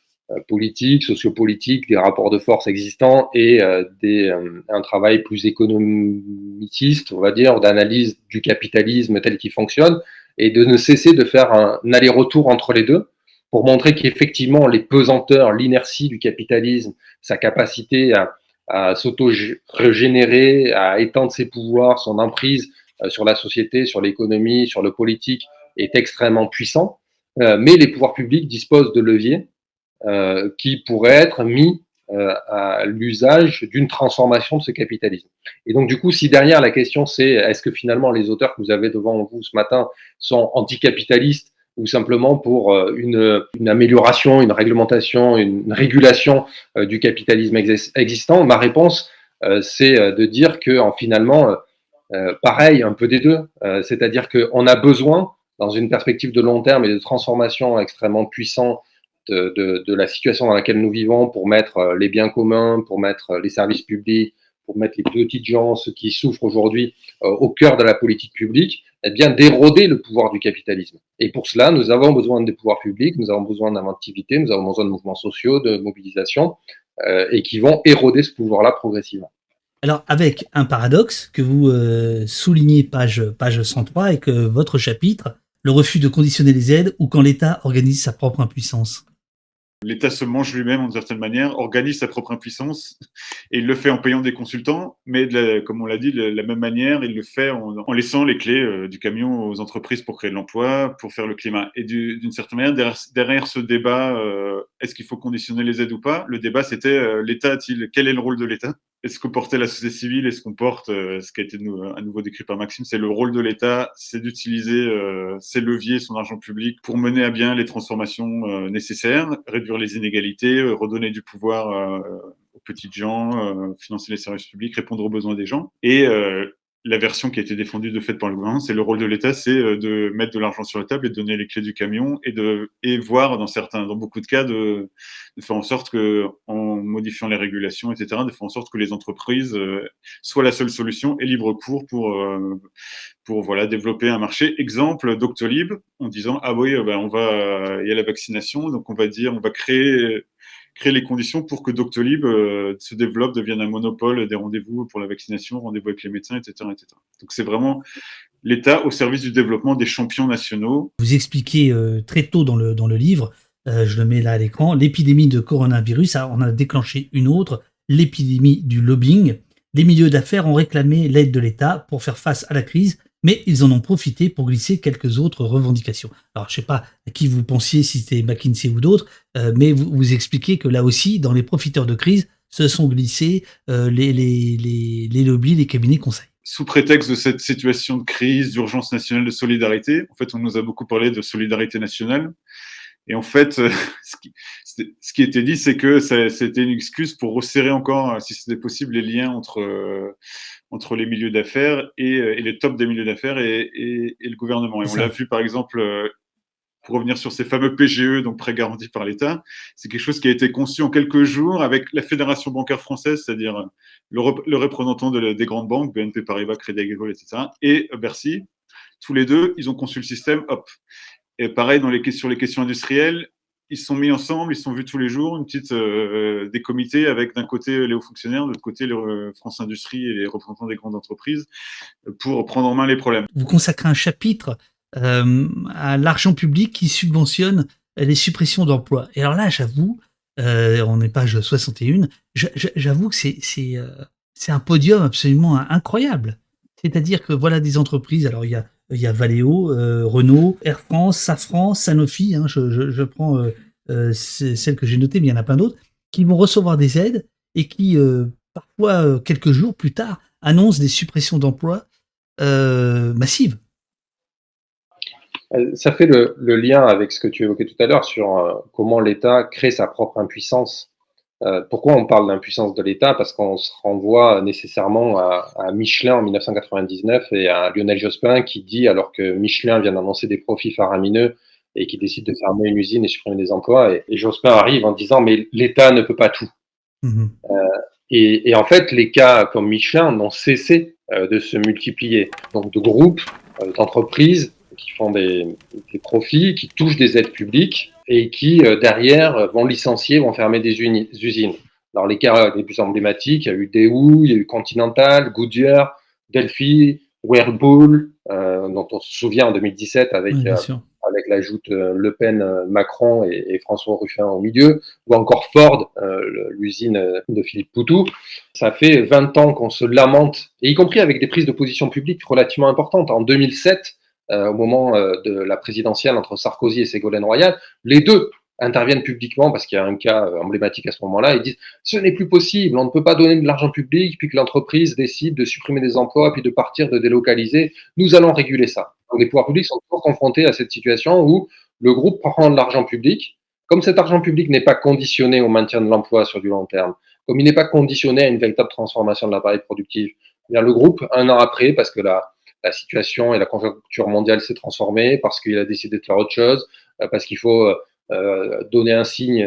politique, sociopolitique, des rapports de force existants et un travail plus économiciste, on va dire, d'analyse du capitalisme tel qu'il fonctionne, et de ne cesser de faire un aller-retour entre les deux pour montrer qu'effectivement les pesanteurs, l'inertie du capitalisme, sa capacité à s'auto-régénérer, à étendre ses pouvoirs, son emprise sur la société, sur l'économie, sur le politique est extrêmement puissant, mais les pouvoirs publics disposent de leviers qui pourraient être mis à l'usage d'une transformation de ce capitalisme. Et donc, du coup, si derrière la question c'est est-ce que finalement les auteurs que vous avez devant vous ce matin sont anticapitalistes ou simplement pour une amélioration, une réglementation, une régulation du capitalisme existant, ma réponse, c'est de dire que finalement, pareil, un peu des deux. C'est-à-dire qu'on a besoin, dans une perspective de long terme et de transformation extrêmement puissante, de la situation dans laquelle nous vivons pour mettre les biens communs, pour mettre les services publics, pour mettre les petites gens, ceux qui souffrent aujourd'hui, au cœur de la politique publique, eh bien d'éroder le pouvoir du capitalisme. Et pour cela, nous avons besoin des pouvoirs publics, nous avons besoin d'inventivité, nous avons besoin de mouvements sociaux, de mobilisation, et qui vont éroder ce pouvoir-là progressivement. Alors, avec un paradoxe que vous soulignez page 103 et que votre chapitre, le refus de conditionner les aides ou quand l'État organise sa propre impuissance. L'État se mange lui-même, d'une certaine manière, organise sa propre impuissance, et il le fait en payant des consultants, mais comme on l'a dit, de la même manière, il le fait en laissant les clés du camion aux entreprises pour créer de l'emploi, pour faire le climat. Et d'une certaine manière, derrière ce débat, est-ce qu'il faut conditionner les aides ou pas, le débat c'était l'État quel est le rôle de l'État? Est-ce que portait la société civile, est-ce qu'on porte, ce qui a été à nouveau décrit par Maxime, c'est le rôle de l'État, c'est d'utiliser ses leviers, son argent public pour mener à bien les transformations nécessaires, réduire les inégalités, redonner du pouvoir aux petites gens, financer les services publics, répondre aux besoins des gens. Et la version qui a été défendue de fait par le gouvernement, c'est le rôle de l'État, c'est de mettre de l'argent sur la table et de donner les clés du camion et voir dans beaucoup de cas de faire en sorte que, en modifiant les régulations, etc., de faire en sorte que les entreprises soient la seule solution et libre cours pour voilà, développer un marché. Exemple, Doctolib, en disant, ah oui, il y a la vaccination, donc on va créer les conditions pour que Doctolib se développe, devienne un monopole des rendez-vous pour la vaccination, rendez-vous avec les médecins, etc., etc. Donc c'est vraiment l'État au service du développement des champions nationaux. Vous expliquez très tôt dans le livre, je le mets là à l'écran, l'épidémie de coronavirus, on a déclenché une autre, l'épidémie du lobbying. Les milieux d'affaires ont réclamé l'aide de l'État pour faire face à la crise, mais ils en ont profité pour glisser quelques autres revendications. Alors, je ne sais pas à qui vous pensiez, si c'était McKinsey ou d'autres, mais vous expliquez que là aussi, dans les profiteurs de crise, se sont glissés les lobbies, les cabinets conseils. Sous prétexte de cette situation de crise, d'urgence nationale, de solidarité, en fait, on nous a beaucoup parlé de solidarité nationale. Et en fait, ce qui était dit, c'est que c'était une excuse pour resserrer encore, si c'était possible, les liens entre les milieux d'affaires et les tops des milieux d'affaires et le gouvernement. Et on l'a vu, par exemple, pour revenir sur ces fameux PGE, donc prêts garantis par l'État, c'est quelque chose qui a été conçu en quelques jours avec la Fédération bancaire française, c'est-à-dire le représentant des grandes banques, BNP Paribas, Crédit Agricole, etc., et Bercy. Tous les deux, ils ont conçu le système, hop. Et pareil, sur les questions industrielles, ils se sont mis ensemble, ils se sont vus tous les jours, des comités avec d'un côté les hauts fonctionnaires, de l'autre côté France Industrie et les représentants des grandes entreprises pour prendre en main les problèmes. Vous consacrez un chapitre à l'argent public qui subventionne les suppressions d'emplois. Et alors là, j'avoue, on est page 61, j'avoue que c'est un podium absolument incroyable. C'est-à-dire que voilà des entreprises, alors il y a Valeo, Renault, Air France, Safran, Sanofi, je prends celles que j'ai notées, mais il y en a plein d'autres, qui vont recevoir des aides et qui, parfois, quelques jours plus tard, annoncent des suppressions d'emplois massives. Ça fait le lien avec ce que tu évoquais tout à l'heure sur comment l'État crée sa propre impuissance. Pourquoi on parle d'impuissance de l'État? Parce qu'on se renvoie nécessairement à Michelin en 1999 et à Lionel Jospin qui dit, alors que Michelin vient d'annoncer des profits faramineux et qui décide de fermer une usine et supprimer des emplois, et Jospin arrive en disant mais l'État ne peut pas tout. Mmh. Et en fait, les cas comme Michelin n'ont cessé de se multiplier. Donc de groupes, d'entreprises qui font des profits, qui touchent des aides publiques et qui, derrière, vont licencier, vont fermer des usines. Dans les cas les plus emblématiques, il y a eu Daewoo, il y a eu Continental, Goodyear, Delphi, Whirlpool, dont on se souvient en 2017 avec la joute Le Pen, Macron et François Ruffin au milieu, ou encore Ford, l'usine de Philippe Poutou. Ça fait 20 ans qu'on se lamente, et y compris avec des prises de position publiques relativement importantes. En 2007, au moment de la présidentielle entre Sarkozy et Ségolène Royal, les deux interviennent publiquement, parce qu'il y a un cas emblématique à ce moment-là, ils disent « ce n'est plus possible, on ne peut pas donner de l'argent public, puis que l'entreprise décide de supprimer des emplois, puis de partir, de délocaliser, nous allons réguler ça ». Donc les pouvoirs publics sont toujours confrontés à cette situation où le groupe prend de l'argent public, comme cet argent public n'est pas conditionné au maintien de l'emploi sur du long terme, comme il n'est pas conditionné à une véritable transformation de l'appareil productif, eh bien le groupe, un an après, parce que la situation et la conjoncture mondiale s'est transformée, parce qu'il a décidé de faire autre chose, parce qu'il faut donner un signe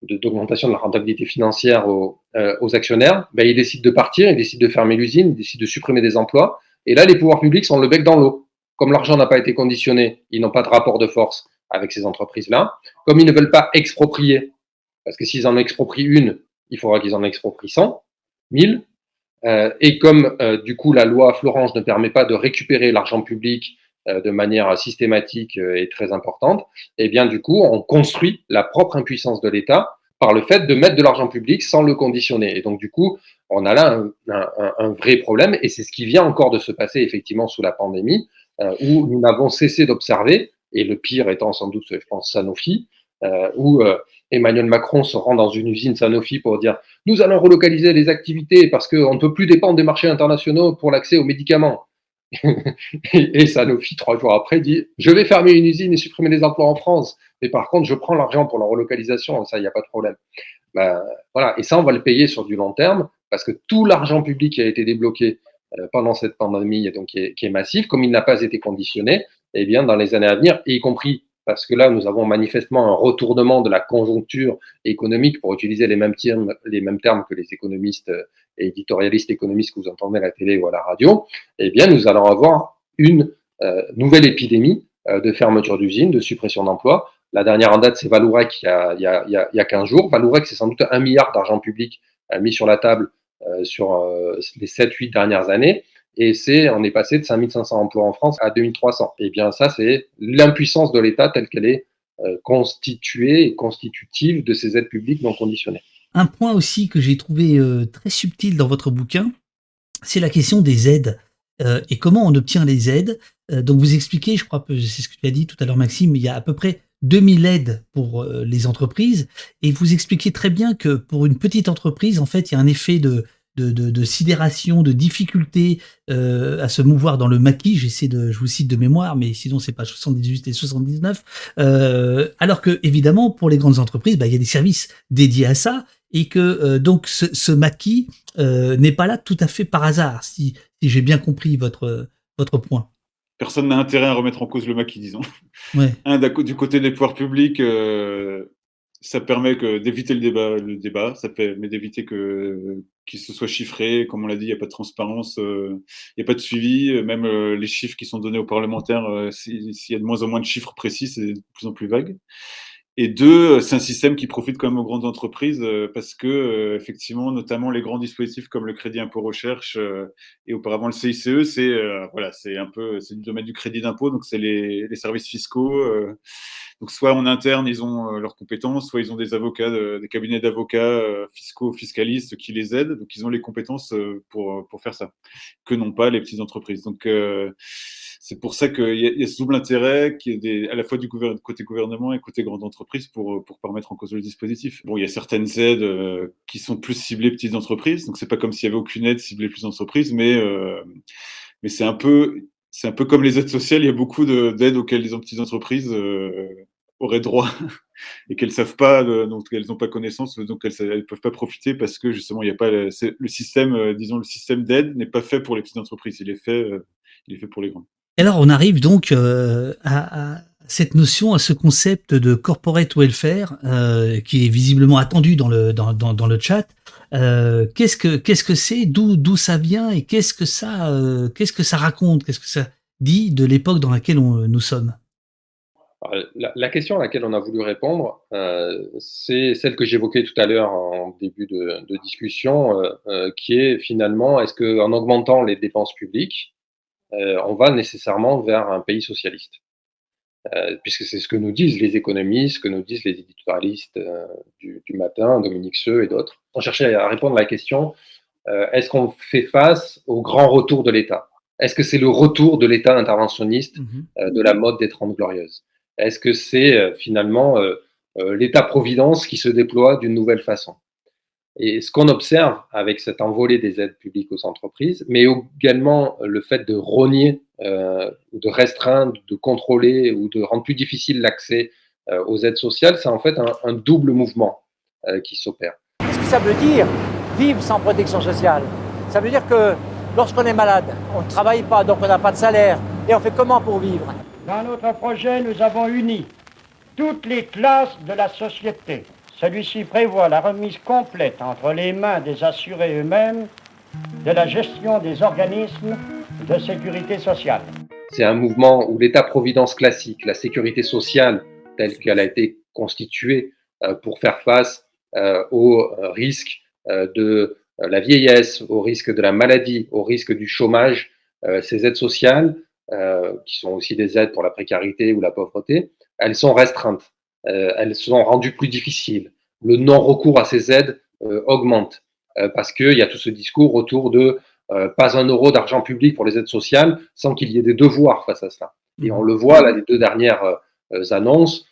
d'augmentation de la rentabilité financière aux actionnaires, ben, il décide de partir, il décide de fermer l'usine, il décide de supprimer des emplois. Et là, les pouvoirs publics sont le bec dans l'eau. Comme l'argent n'a pas été conditionné, ils n'ont pas de rapport de force avec ces entreprises-là. Comme ils ne veulent pas exproprier, parce que s'ils en exproprient une, il faudra qu'ils en exproprient 100, 1000. Et comme du coup la loi Florange ne permet pas de récupérer l'argent public de manière systématique et très importante, et bien du coup, on construit la propre impuissance de l'État par le fait de mettre de l'argent public sans le conditionner. Et donc du coup, on a là un vrai problème, et c'est ce qui vient encore de se passer effectivement sous la pandémie, où nous n'avons cessé d'observer, et le pire étant sans doute, je pense, Sanofi, où Emmanuel Macron se rend dans une usine Sanofi pour dire « Nous allons relocaliser les activités parce qu'on ne peut plus dépendre des marchés internationaux pour l'accès aux médicaments. » Et Sanofi, 3 jours après, dit « Je vais fermer une usine et supprimer les emplois en France. Mais par contre, je prends l'argent pour la relocalisation, ça, il n'y a pas de problème. » Ben, voilà. Et ça, on va le payer sur du long terme parce que tout l'argent public qui a été débloqué pendant cette pandémie, et donc qui est massif, comme il n'a pas été conditionné, eh bien, dans les années à venir, et y compris parce que là, nous avons manifestement un retournement de la conjoncture économique, pour utiliser les mêmes termes que les économistes et éditorialistes économistes que vous entendez à la télé ou à la radio, eh bien, nous allons avoir une nouvelle épidémie de fermeture d'usines, de suppression d'emplois. La dernière en date, c'est Vallourec, il y a 15 jours. Vallourec, c'est sans doute 1 milliard d'argent public mis sur la table sur les 7-8 dernières années. Et on est passé de 5500 emplois en France à 2300. Et bien ça, c'est l'impuissance de l'État telle qu'elle est constituée et constitutive de ces aides publiques non conditionnées. Un point aussi que j'ai trouvé très subtil dans votre bouquin, c'est la question des aides et comment on obtient les aides. Donc vous expliquez, je crois que c'est ce que tu as dit tout à l'heure Maxime, il y a à peu près 2000 aides pour les entreprises, et vous expliquez très bien que pour une petite entreprise, en fait, il y a un effet de sidération, de difficulté à se mouvoir dans le maquis. Je vous cite de mémoire, mais sinon c'est pas 78 et 79. Alors que évidemment pour les grandes entreprises, il y a des services dédiés à ça, et que donc ce maquis n'est pas là tout à fait par hasard, si j'ai bien compris votre point. Personne n'a intérêt à remettre en cause le maquis, disons. Ouais. Du côté des pouvoirs publics, ça permet d'éviter le débat, ça permet d'éviter qu'il se soit chiffré. Comme on l'a dit, il n'y a pas de transparence, il n'y a pas de suivi. Même les chiffres qui sont donnés aux parlementaires, s'il y a de moins en moins de chiffres précis, c'est de plus en plus vague. Et deux, c'est un système qui profite quand même aux grandes entreprises parce que effectivement, notamment les grands dispositifs comme le crédit impôt recherche et auparavant le CICE, c'est du domaine du crédit d'impôt, donc c'est les services fiscaux. Donc soit en interne ils ont leurs compétences, soit ils ont des avocats, des cabinets d'avocats fiscaux, fiscalistes qui les aident, donc ils ont les compétences pour faire ça, que n'ont pas les petites entreprises. Donc c'est pour ça qu'il y a ce double intérêt qui est à la fois du côté gouvernement et côté grande entreprise pour pas remettre en cause le dispositif. Bon, il y a certaines aides qui sont plus ciblées petites entreprises, donc c'est pas comme s'il y avait aucune aide ciblée petites entreprises, mais c'est un peu comme les aides sociales, il y a beaucoup d'aides auxquelles les petites entreprises auraient droit et qu'elles savent pas, donc elles n'ont pas connaissance, donc elles peuvent pas profiter parce que justement il y a pas le système, disons le système d'aide n'est pas fait pour les petites entreprises, il est fait pour les grandes. Alors on arrive donc à cette notion, à ce concept de corporate welfare qui est visiblement attendu dans le chat. Qu'est-ce que c'est, d'où ça vient, et qu'est-ce que ça raconte, qu'est-ce que ça dit de l'époque dans laquelle nous sommes? La question à laquelle on a voulu répondre, c'est celle que j'évoquais tout à l'heure en début de discussion, qui est finalement, est-ce qu'en augmentant les dépenses publiques, on va nécessairement vers un pays socialiste, puisque c'est ce que nous disent les économistes, ce que nous disent les éditorialistes du matin, Dominique Seux et d'autres. On cherchait à répondre à la question, est-ce qu'on fait face au grand retour de l'État? Est-ce que c'est le retour de l'État interventionniste de la mode des 30 Glorieuses? Est-ce que c'est finalement l'État-providence qui se déploie d'une nouvelle façon? Et ce qu'on observe avec cette envolée des aides publiques aux entreprises, mais également le fait de rogner, de restreindre, de contrôler ou de rendre plus difficile l'accès aux aides sociales, c'est en fait un double mouvement qui s'opère. Qu'est-ce que ça veut dire, vivre sans protection sociale? Ça veut dire que lorsqu'on est malade, on ne travaille pas, donc on n'a pas de salaire. Et on fait comment pour vivre? Dans notre projet, nous avons uni toutes les classes de la société. Celui-ci prévoit la remise complète entre les mains des assurés eux-mêmes de la gestion des organismes de sécurité sociale. C'est un mouvement où l'État-providence classique, la sécurité sociale telle qu'elle a été constituée pour faire face aux risques de la vieillesse, au risque de la maladie, au risque du chômage, ces aides sociales qui sont aussi des aides pour la précarité ou la pauvreté, elles sont restreintes, elles sont rendues plus difficiles. Le non-recours à ces aides augmente parce qu'il y a tout ce discours autour de pas un euro d'argent public pour les aides sociales sans qu'il y ait des devoirs face à cela. Et on le voit, là, les 2 dernières annonces,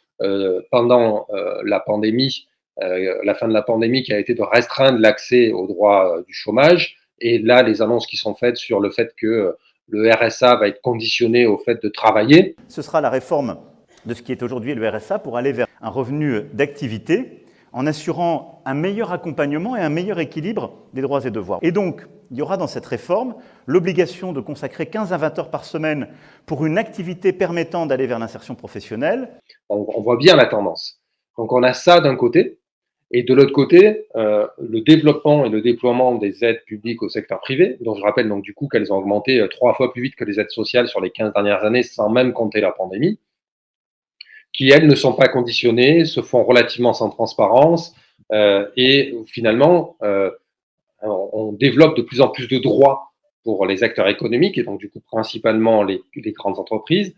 pendant la pandémie, la fin de la pandémie qui a été de restreindre l'accès au droit du chômage. Et là, les annonces qui sont faites sur le fait que le RSA va être conditionné au fait de travailler. Ce sera la réforme de ce qui est aujourd'hui le RSA pour aller vers un revenu d'activité en assurant un meilleur accompagnement et un meilleur équilibre des droits et devoirs. Et donc, il y aura dans cette réforme l'obligation de consacrer 15 à 20 heures par semaine pour une activité permettant d'aller vers l'insertion professionnelle. On voit bien la tendance. Donc on a ça d'un côté, et de l'autre côté, le développement et le déploiement des aides publiques au secteur privé, dont je rappelle donc du coup qu'elles ont augmenté 3 fois plus vite que les aides sociales sur les 15 dernières années, sans même compter la pandémie, qui elles ne sont pas conditionnées, se font relativement sans transparence, et finalement, on développe de plus en plus de droits pour les acteurs économiques, et donc du coup principalement les grandes entreprises,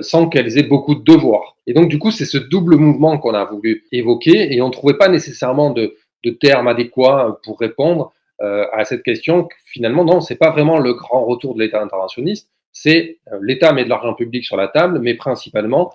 sans qu'elles aient beaucoup de devoirs. Et donc du coup, c'est ce double mouvement qu'on a voulu évoquer, et on ne trouvait pas nécessairement de termes adéquats pour répondre à cette question. Finalement, non, c'est pas vraiment le grand retour de l'État interventionniste, c'est l'État met de l'argent public sur la table, mais principalement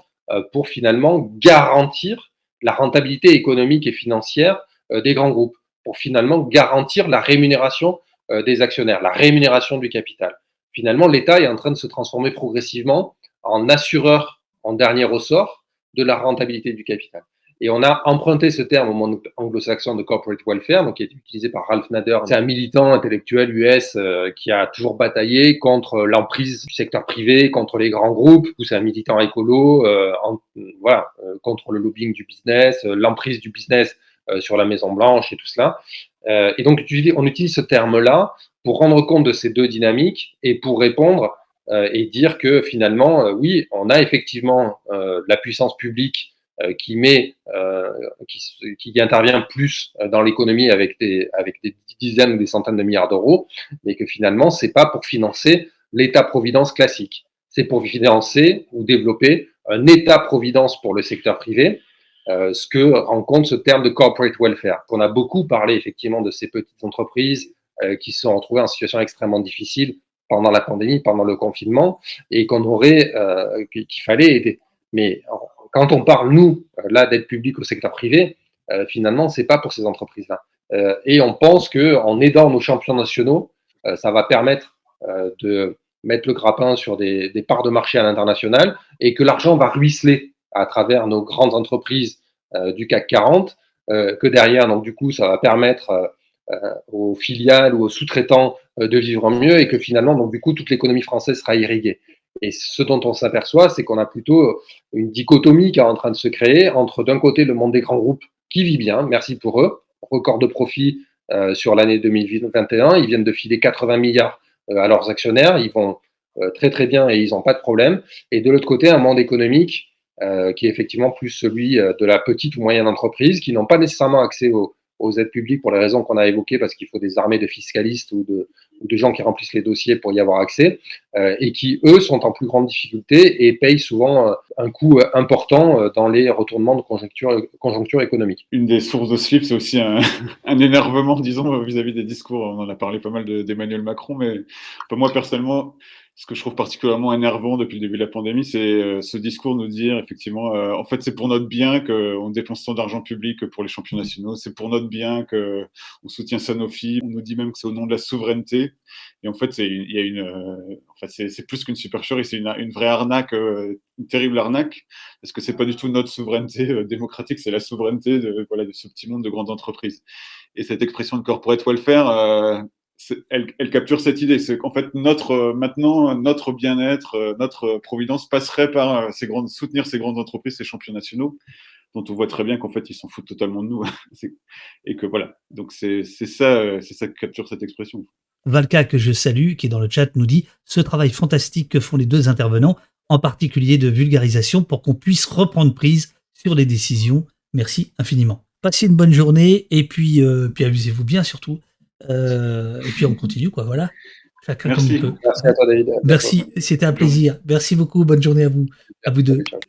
pour finalement garantir la rentabilité économique et financière des grands groupes, pour finalement garantir la rémunération des actionnaires, la rémunération du capital. Finalement, l'État est en train de se transformer progressivement en assureur en dernier ressort de la rentabilité du capital. Et on a emprunté ce terme au monde anglo-saxon de corporate welfare, donc qui est utilisé par Ralph Nader. C'est un militant intellectuel US qui a toujours bataillé contre l'emprise du secteur privé, contre les grands groupes, ou c'est un militant écolo, contre le lobbying du business, l'emprise du business sur la Maison Blanche et tout cela. Et donc on utilise ce terme-là pour rendre compte de ces deux dynamiques et pour répondre et dire que finalement, oui, on a effectivement la puissance publique qui intervient plus dans l'économie avec des dizaines ou des centaines de milliards d'euros, mais que finalement, c'est pas pour financer l'État-providence classique. C'est pour financer ou développer un État-providence pour le secteur privé, ce que rencontre ce terme de corporate welfare. On a beaucoup parlé effectivement de ces petites entreprises qui se sont retrouvées en situation extrêmement difficile pendant la pandémie, pendant le confinement, et qu'il fallait aider. Mais quand on parle, nous, là, d'aide publique au secteur privé, finalement, c'est pas pour ces entreprises-là. Et on pense qu'en aidant nos champions nationaux, ça va permettre de mettre le grappin sur des parts de marché à l'international et que l'argent va ruisseler à travers nos grandes entreprises du CAC 40, que derrière, donc du coup, ça va permettre aux filiales ou aux sous-traitants de vivre mieux et que finalement, donc du coup, toute l'économie française sera irriguée. Et ce dont on s'aperçoit, c'est qu'on a plutôt une dichotomie qui est en train de se créer entre d'un côté le monde des grands groupes qui vit bien, merci pour eux, record de profit sur l'année 2021, ils viennent de filer 80 milliards à leurs actionnaires, ils vont très très bien et ils n'ont pas de problème. Et de l'autre côté, un monde économique qui est effectivement plus celui de la petite ou moyenne entreprise, qui n'ont pas nécessairement accès aux aides publiques pour les raisons qu'on a évoquées, parce qu'il faut des armées de fiscalistes ou de gens qui remplissent les dossiers pour y avoir accès, et qui, eux, sont en plus grande difficulté et payent souvent un coût important dans les retournements de conjoncture économique. Une des sources de slip, c'est aussi un énervement, disons, vis-à-vis des discours. On en a parlé pas mal d'Emmanuel Macron, mais moi, personnellement, ce que je trouve particulièrement énervant depuis le début de la pandémie, c'est ce discours nous dire effectivement, en fait, c'est pour notre bien qu'on dépense tant d'argent public pour les champions nationaux, c'est pour notre bien qu'on soutient Sanofi, on nous dit même que c'est au nom de la souveraineté. Et en fait, c'est plus qu'une supercherie, c'est une vraie arnaque, une terrible arnaque, parce que c'est pas du tout notre souveraineté démocratique, c'est la souveraineté de ce petit monde de grandes entreprises. Et cette expression de corporate welfare, elle capture cette idée, c'est qu'en fait notre bien-être, notre providence passerait par soutenir ces grandes entreprises, ces champions nationaux, dont on voit très bien qu'en fait ils s'en foutent totalement de nous, et que voilà. Donc c'est ça que capture cette expression. Valka, que je salue, qui est dans le chat, nous dit ce travail fantastique que font les deux intervenants, en particulier de vulgarisation, pour qu'on puisse reprendre prise sur les décisions. Merci infiniment. Passez une bonne journée et puis amusez-vous bien surtout. Et puis on continue, quoi, voilà. Chacun Merci. comme il peut. Merci à toi, David. À bientôt. Merci, c'était un plaisir. Merci beaucoup. Bonne journée à vous deux. Salut, ciao.